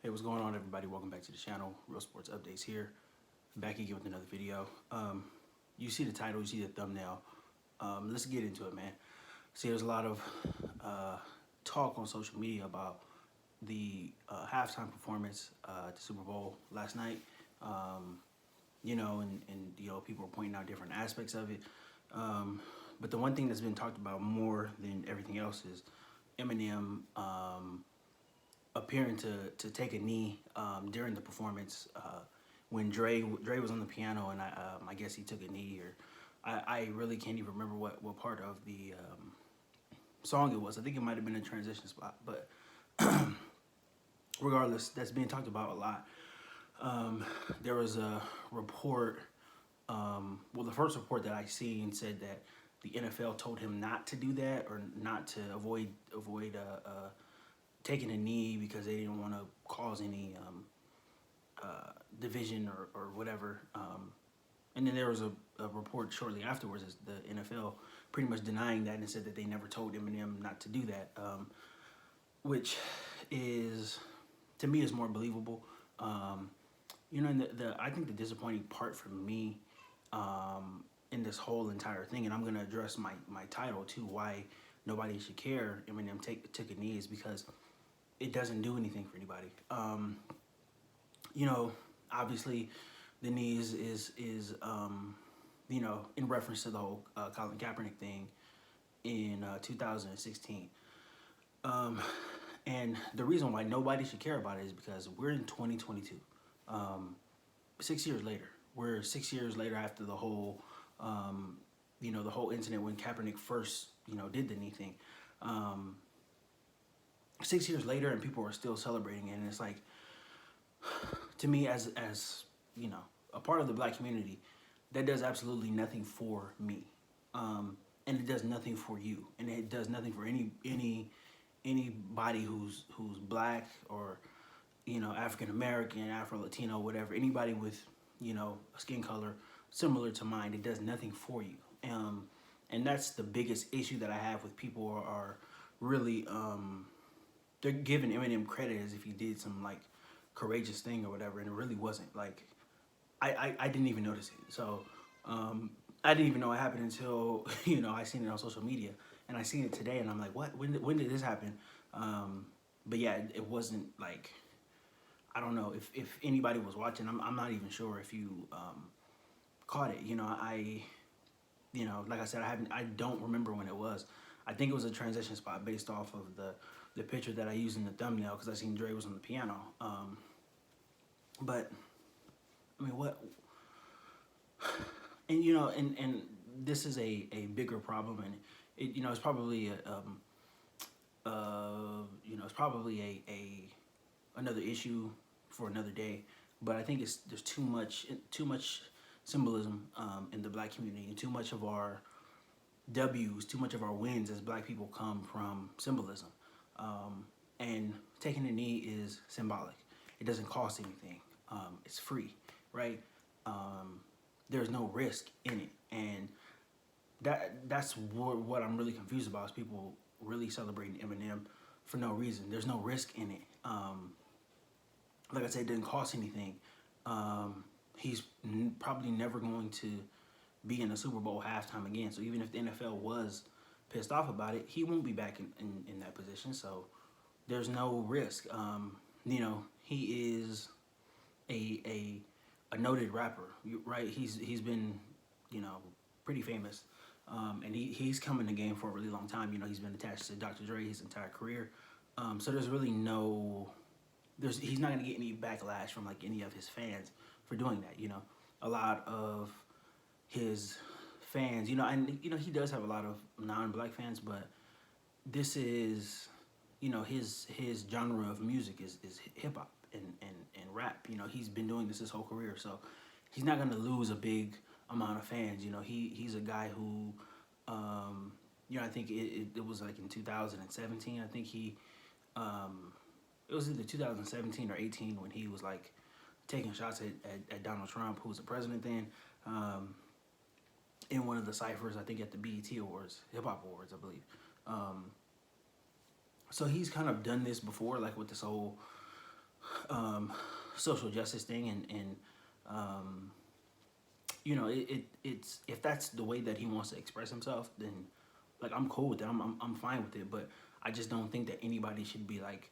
Hey, what's going on, everybody? Welcome back to the channel. Real Sports Updates here. Back again with another video. You see the title, you see the thumbnail. Let's get into it, man. See, there's a lot of talk on social media about the halftime performance at the Super Bowl last night. And people are pointing out different aspects of it. But the one thing that's been talked about more than everything else is Eminem appearing to take a knee during the performance when Dre was on the piano, and I guess he took a knee, or I really can't even remember what part of the song it was. I think it might have been a transition spot, but regardless, that's being talked about a lot. There was a report, the first report that I seen said that the NFL told him not to do that, or not to avoid taking a knee because they didn't want to cause any division or whatever. And then there was a report shortly afterwards, as the NFL pretty much denying that and said that they never told Eminem not to do that, which is, to me, is more believable. And I think the disappointing part for me in this whole entire thing, and I'm going to address my title too, why nobody should care Eminem took a knee, is because it doesn't do anything for anybody. Obviously the knees is in reference to the whole Colin Kaepernick thing in 2016. And the reason why nobody should care about it is because we're in 2022. 6 years later. We're 6 years later after the whole, the whole incident when Kaepernick first, did the knee thing. 6 years later, and people are still celebrating it, and it's like, to me, as a part of the black community, that does absolutely nothing for me, and it does nothing for you, and it does nothing for anybody who's black, or African American, Afro Latino, whatever, anybody with a skin color similar to mine. It does nothing for you, and that's the biggest issue that I have with people are really they're giving Eminem credit as if he did some like courageous thing or whatever, and it really wasn't. Like, I didn't even notice it. So I didn't even know it happened until I seen it on social media, and I seen it today, and I'm like, what? When did this happen? But yeah, it wasn't like, I don't know if anybody was watching. I'm not even sure if you caught it. Like I said, I don't remember when it was. I think it was a transition spot based off of the picture that I used in the thumbnail, because I seen Dre was on the piano. But I mean, what? And and this is a bigger problem, and it's probably it's probably a another issue for another day. But I think there's too much symbolism in the black community, and too much of our W's, too much of our wins as black people come from symbolism. And taking a knee is symbolic. It doesn't cost anything. It's free, right? There's no risk in it, and that's what I'm really confused about, is people really celebrating Eminem for no reason. There's no risk in it. Like I said, it didn't cost anything. He's probably never going to be in a Super Bowl halftime again. So even if the NFL was pissed off about it, he won't be back in that position. So there's no risk. He is a noted rapper, right? He's been pretty famous, and he's come in the game for a really long time. He's been attached to Dr. Dre his entire career. So there's really he's not gonna get any backlash from like any of his fans for doing that. A lot of his fans, and he does have a lot of non-black fans, but this is, his genre of music is hip hop and rap. He's been doing this his whole career, so he's not gonna lose a big amount of fans. He's a guy who, I think it was like in 2017. I think it was either 2017 or 18 when he was like taking shots at Donald Trump, who was the president then, in one of the ciphers, I think at the BET Awards, Hip Hop Awards, I believe. So he's kind of done this before, like with this whole um, social justice thing, and um, it's if that's the way that he wants to express himself, then like I'm cool with it. I'm fine with it. But I just don't think that anybody should be like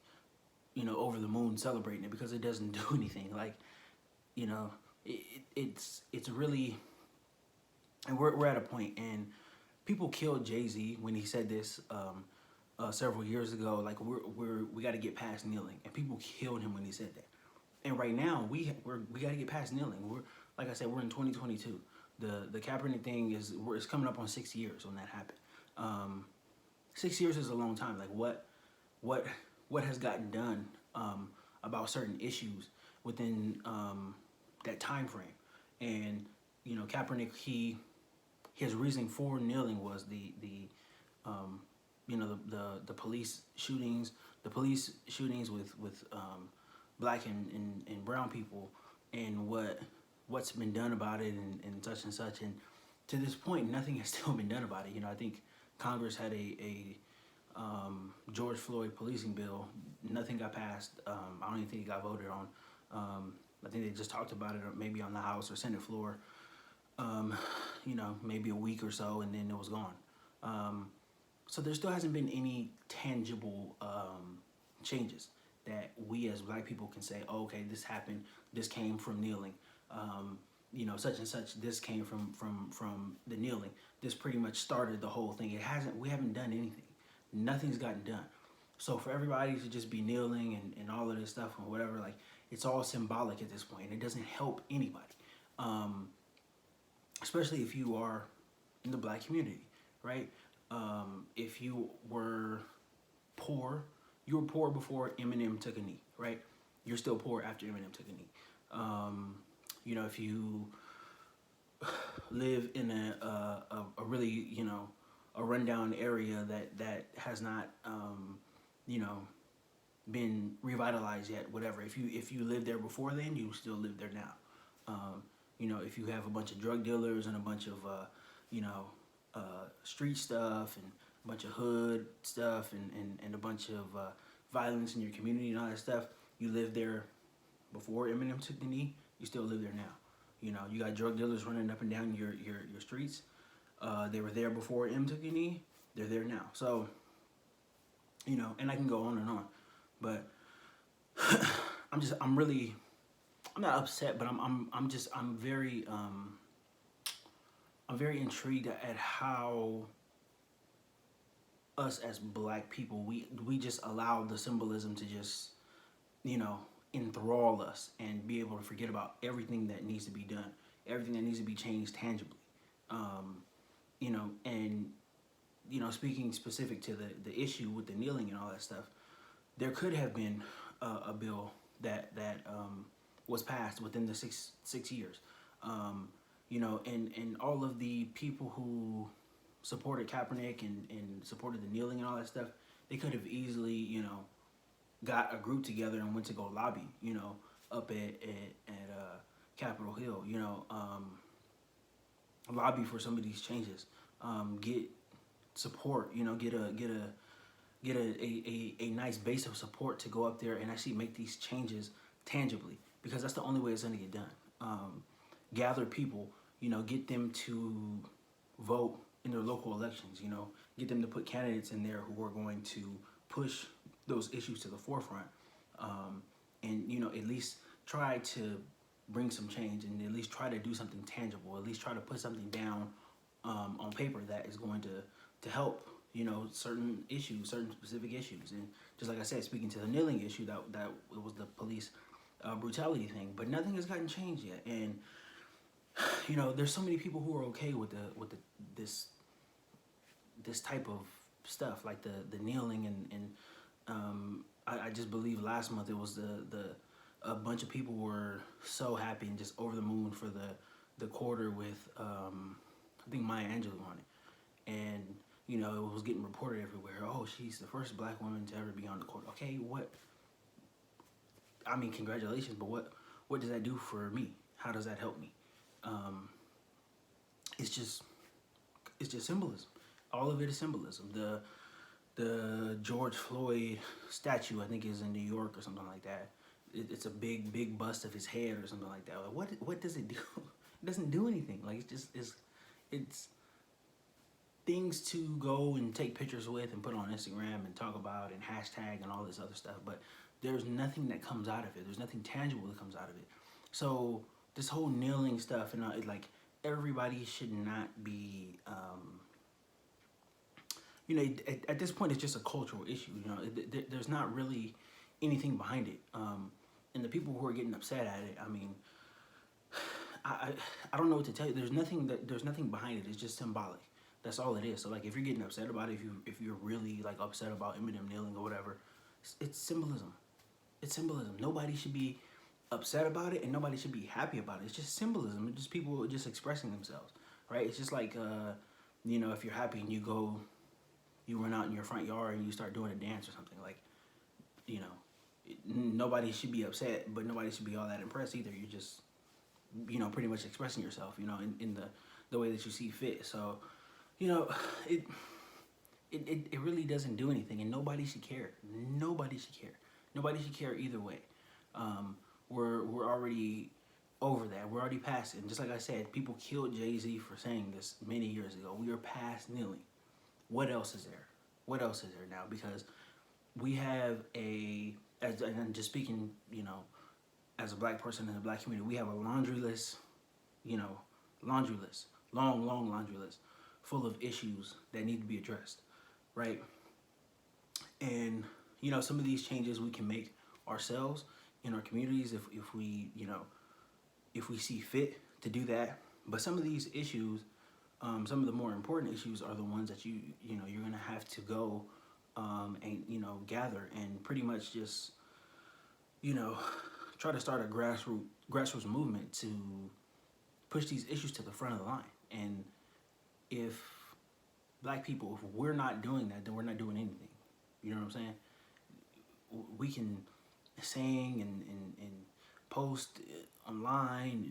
over the moon celebrating it because it doesn't do anything. Like you know, it's really, and we're at a point, and people killed Jay-Z when he said this several years ago. Like we got to get past kneeling, and people killed him when he said that. And right now we got to get past kneeling. We're like I said, we're in 2022. The Kaepernick thing it's coming up on 6 years when that happened. 6 years is a long time. Like what has gotten done about certain issues within that time frame, and Kaepernick, his reasoning for kneeling was um, the police shootings with black and brown people, and what's been done about it, and such and such. And to this point nothing has still been done about it. I think Congress had a George Floyd policing bill. Nothing got passed. I don't even think it got voted on. I think they just talked about it maybe on the House or Senate floor, maybe a week or so, and then it was gone. So there still hasn't been any tangible changes that we as black people can say, oh, okay, this happened, this came from kneeling. Such and such, this came from the kneeling. This pretty much started the whole thing. We haven't done anything. Nothing's gotten done. So for everybody to just be kneeling and all of this stuff or whatever, like it's all symbolic at this point. It doesn't help anybody, especially if you are in the black community, right? If you were poor, you were poor before Eminem took a knee, right? You're still poor after Eminem took a knee. If you live in a really a rundown area that has not been revitalized yet, whatever. If you lived there before then, you still live there now. If you have a bunch of drug dealers and a bunch of street stuff and a bunch of hood stuff and a bunch of violence in your community and all that stuff, you live there before Eminem took the knee, you still live there now. You got drug dealers running up and down your streets. They were there before M took the knee. They're there now. So, and I can go on and on, but I'm not upset, but I'm very intrigued at how us as black people, we just allow the symbolism to just enthrall us and be able to forget about everything that needs to be done, everything that needs to be changed tangibly. And speaking specific to the issue with the kneeling and all that stuff, there could have been a bill that was passed within the six years. And all of the people who supported Kaepernick and supported the kneeling and all that stuff, they could have easily, got a group together and went to go lobby, up at Capitol Hill, lobby for some of these changes, get support, get a nice base of support to go up there and actually make these changes tangibly, because that's the only way it's going to get done. Gather people, get them to vote in their local elections, get them to put candidates in there who are going to push those issues to the forefront, and at least try to bring some change, and at least try to do something tangible, at least try to put something down on paper that is going to help certain issues, certain specific issues. And just like I said, speaking to the kneeling issue, that it was the police brutality thing, but nothing has gotten changed yet. And there's so many people who are okay with this type of stuff, like the kneeling, and I just believe last month it was a bunch of people were so happy and just over the moon for the quarter with I think Maya Angelou on it, and it was getting reported everywhere. Oh, she's the first black woman to ever be on the court. Okay, congratulations, but what does that do for me? How does that help me? It's just symbolism. All of it is symbolism. The George Floyd statue, I think, is in New York or something like that. it's a big bust of his head or something like that. Like, what does it do? It doesn't do anything. Like it's things to go and take pictures with and put on Instagram and talk about and hashtag and all this other stuff. But there's nothing that comes out of it. There's nothing tangible that comes out of it. So this whole kneeling stuff and like everybody should not be. At this point, it's just a cultural issue. There's not really anything behind it. And the people who are getting upset at it, I mean, I don't know what to tell you. There's nothing behind it. It's just symbolic. That's all it is. So like, if you're getting upset about it, if you're really like upset about Eminem kneeling or whatever, it's symbolism. It's symbolism. Nobody should be upset about it, and nobody should be happy about it. It's just symbolism. It's just people just expressing themselves, right? It's just like if you're happy and you run out in your front yard and you start doing a dance or something, like, nobody should be upset, but nobody should be all that impressed either. You're just, pretty much expressing yourself, in the way that you see fit. So, it really doesn't do anything, and nobody should care. Nobody should care. Nobody should care either way. We're already over that. We're already past it. And just like I said, people killed Jay-Z for saying this many years ago. We are past kneeling. What else is there? What else is there now? Because we have and I'm just speaking, as a black person in the black community, we have a laundry list, long laundry list, full of issues that need to be addressed, right? And, some of these changes we can make ourselves in our communities if we see fit to do that. But some of these issues, some of the more important issues are the ones that you're gonna have to go and gather and pretty much just try to start a grassroots movement to push these issues to the front of the line. And if black people, if we're not doing that, then we're not doing anything. You know what I'm saying? We can sing and post online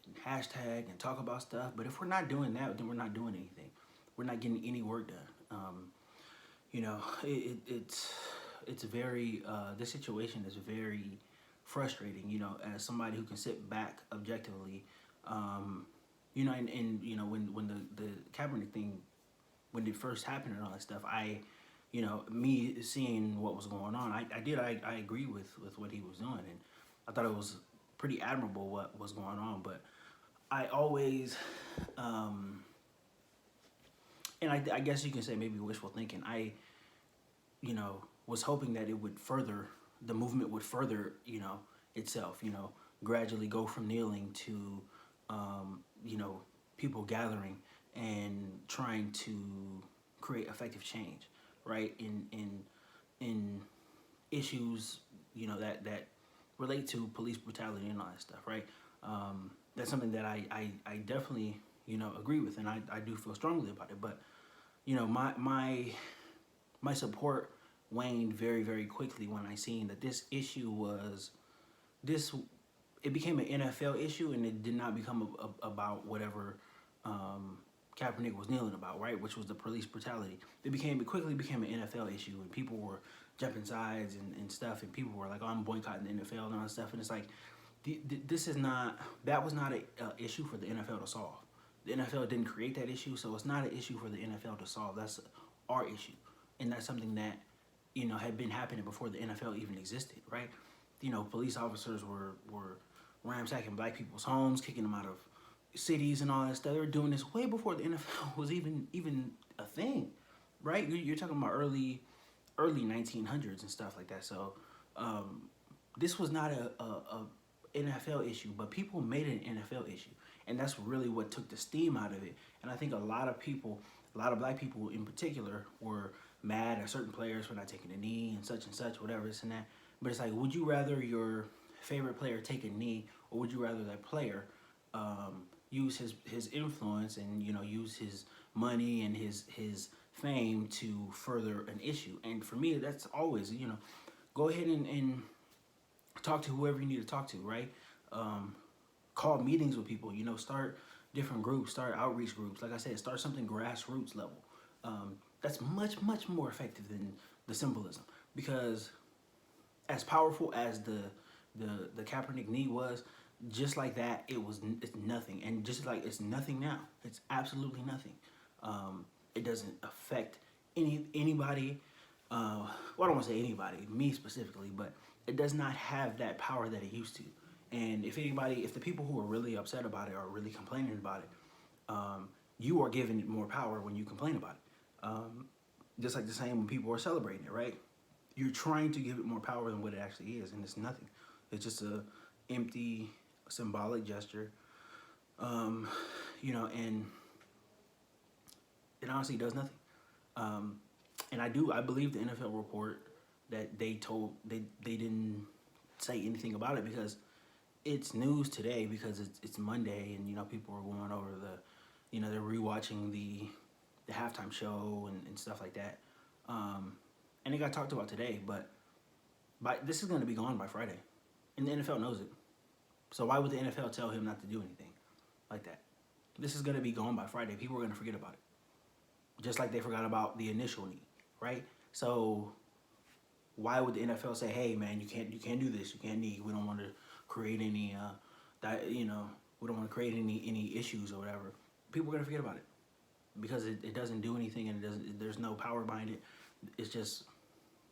and hashtag and talk about stuff, but if we're not doing that, then we're not doing anything. We're not getting any work done. It's very this situation is very frustrating. As somebody who can sit back objectively, and when the Kaepernick thing, when it first happened and all that stuff, me seeing what was going on, I agree with what he was doing, and I thought it was pretty admirable what was going on. But I always, and I guess you can say maybe wishful thinking. I, was hoping that the movement would further, itself, gradually go from kneeling to, people gathering and trying to create effective change, right? In issues, that relate to police brutality and all that stuff, right? That's something that I definitely, agree with, and I do feel strongly about it. But, my support waned very, very quickly when I seen that this issue it became an NFL issue, and it did not become about whatever Kaepernick was kneeling about, right? Which was the police brutality. It quickly became an NFL issue, and people were jumping sides and stuff, and people were like, "Oh, I'm boycotting the NFL" and all that stuff. And it's like, that was not an issue for the NFL to solve. The NFL didn't create that issue, so it's not an issue for the NFL to solve. That's our issue, and that's something that had been happening before the NFL even existed, right? Police officers were ransacking black people's homes, kicking them out of cities and all that stuff. They were doing this way before the NFL was even a thing, right? You're talking about early 1900s and stuff like that. So this was not a NFL issue, but people made it an NFL issue, and that's really what took the steam out of it. And I think a lot of black people in particular, were mad at certain players for not taking a knee and such, whatever, this and that. But it's like, would you rather your favorite player take a knee, or would you rather that player use his influence and use his money and his fame to further an issue? And for me, that's always, go ahead and talk to whoever you need to talk to, right? Call meetings with people, start different groups, start outreach groups. Like I said, start something grassroots level. That's much more effective than the symbolism, because as powerful as the the Kaepernick knee was, just like that, it's nothing, and just like it's nothing now, it's absolutely nothing. It doesn't affect anybody. Well, I don't want to say anybody, me specifically, but it does not have that power that it used to. And if the people who are really upset about it are really complaining about it, you are giving it more power when you complain about it. Just like the same when people are celebrating it, right? You're trying to give it more power than what it actually is, and it's nothing. It's just a empty symbolic gesture, and it honestly does nothing. And I believe the NFL report that they didn't say anything about it because it's news today, because it's Monday, and people are going over they're rewatching the halftime show and stuff like that, and it got talked about today. But this is going to be gone by Friday, and the NFL knows it. So why would the NFL tell him not to do anything like that? This is going to be gone by Friday. People are going to forget about it, just like they forgot about the initial knee, right? So why would the NFL say, "Hey, man, you can't do this. You can't knee. We don't want to create any we don't want to create any issues or whatever." People are going to forget about it because it doesn't do anything, and there's no power behind it. It's just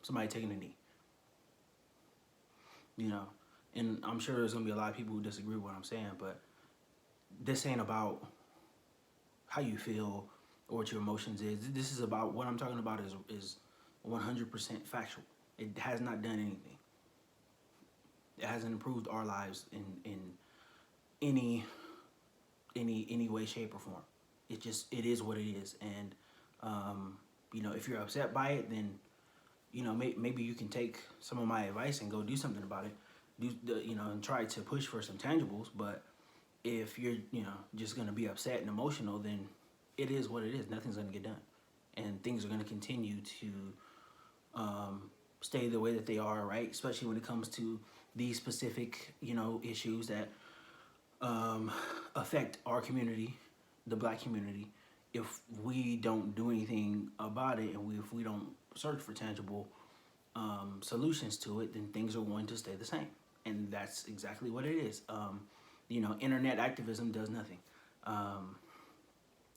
somebody taking a knee. And I'm sure there's gonna be a lot of people who disagree with what I'm saying, but this ain't about how you feel or what your emotions is. This is about what I'm talking about is 100% factual. It has not done anything. It hasn't improved our lives in any way, shape, or form. It is what it is, and if you're upset by it, then maybe you can take some of my advice and go do something about it. And try to push for some tangibles. But if you're just gonna be upset and emotional, then it is what it is. Nothing's gonna get done, and things are gonna continue to stay the way that they are, right? Especially when it comes to these specific issues that affect our community, the Black community. If we don't do anything about it, and if we don't search for tangible solutions to it, then things are going to stay the same. And that's exactly what it is. Internet activism does nothing.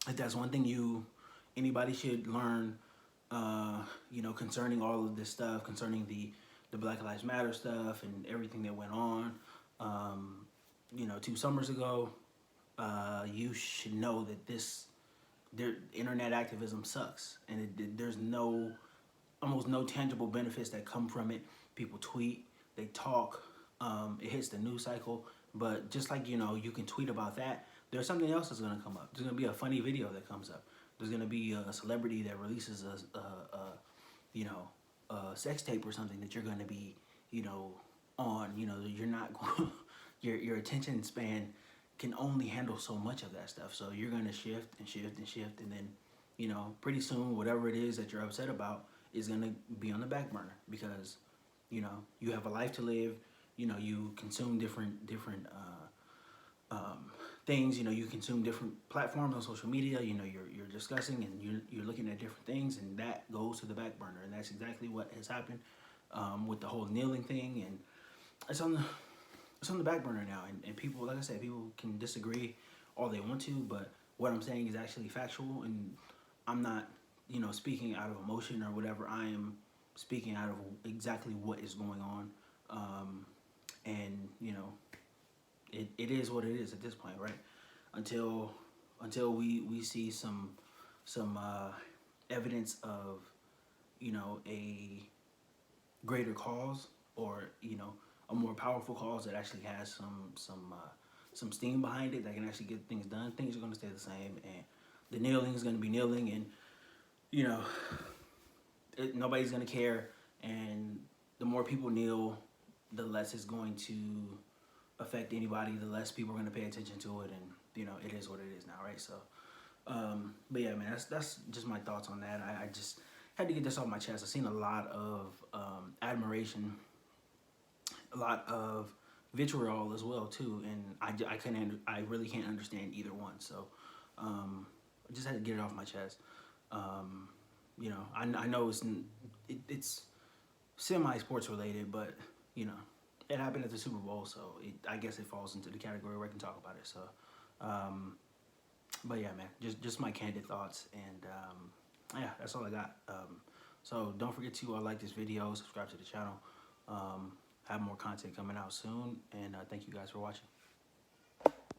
If that's one thing anybody should learn, concerning all of this stuff, concerning the Black Lives Matter stuff and everything that went on, 2 summers ago, you should know that internet activism sucks, and there's almost no tangible benefits that come from it. People tweet, they talk, it hits the news cycle, but just like you can tweet about that, there's something else that's going to come up. There's going to be a funny video that comes up. There's going to be a celebrity that releases a sex tape or something that you're going to be on. You're not your attention span can only handle so much of that stuff, so you're going to shift and shift and shift, and then pretty soon whatever it is that you're upset about is going to be on the back burner, because you have a life to live. You consume different things. You consume different platforms on social media. You're discussing, and you're looking at different things, and that goes to the back burner. And that's exactly what has happened with the whole kneeling thing, and it's on the back burner now. And people, like I said, people can disagree all they want to, but what I'm saying is actually factual, and I'm not speaking out of emotion or whatever. I am speaking out of exactly what is going on, and it is what it is at this point, right? Until we see some evidence of a greater cause, or a more powerful cause that actually has some steam behind it, that can actually get things done. Things are going to stay the same, and the kneeling is going to be kneeling, and nobody's going to care. And the more people kneel, the less it's going to affect anybody, the less people are going to pay attention to it, and it is what it is now, right? So but yeah, man, that's just my thoughts on that. I just had to get this off my chest. I've seen a lot of admiration, a lot of vitriol as well too, and I really can't understand either one. So I just had to get it off my chest. I know it's semi sports related, but it happened at the Super Bowl, so I guess it falls into the category where I can talk about it. So, but yeah, man, just my candid thoughts, and yeah, that's all I got. So don't forget to like this video, subscribe to the channel. Have more content coming out soon, and thank you guys for watching.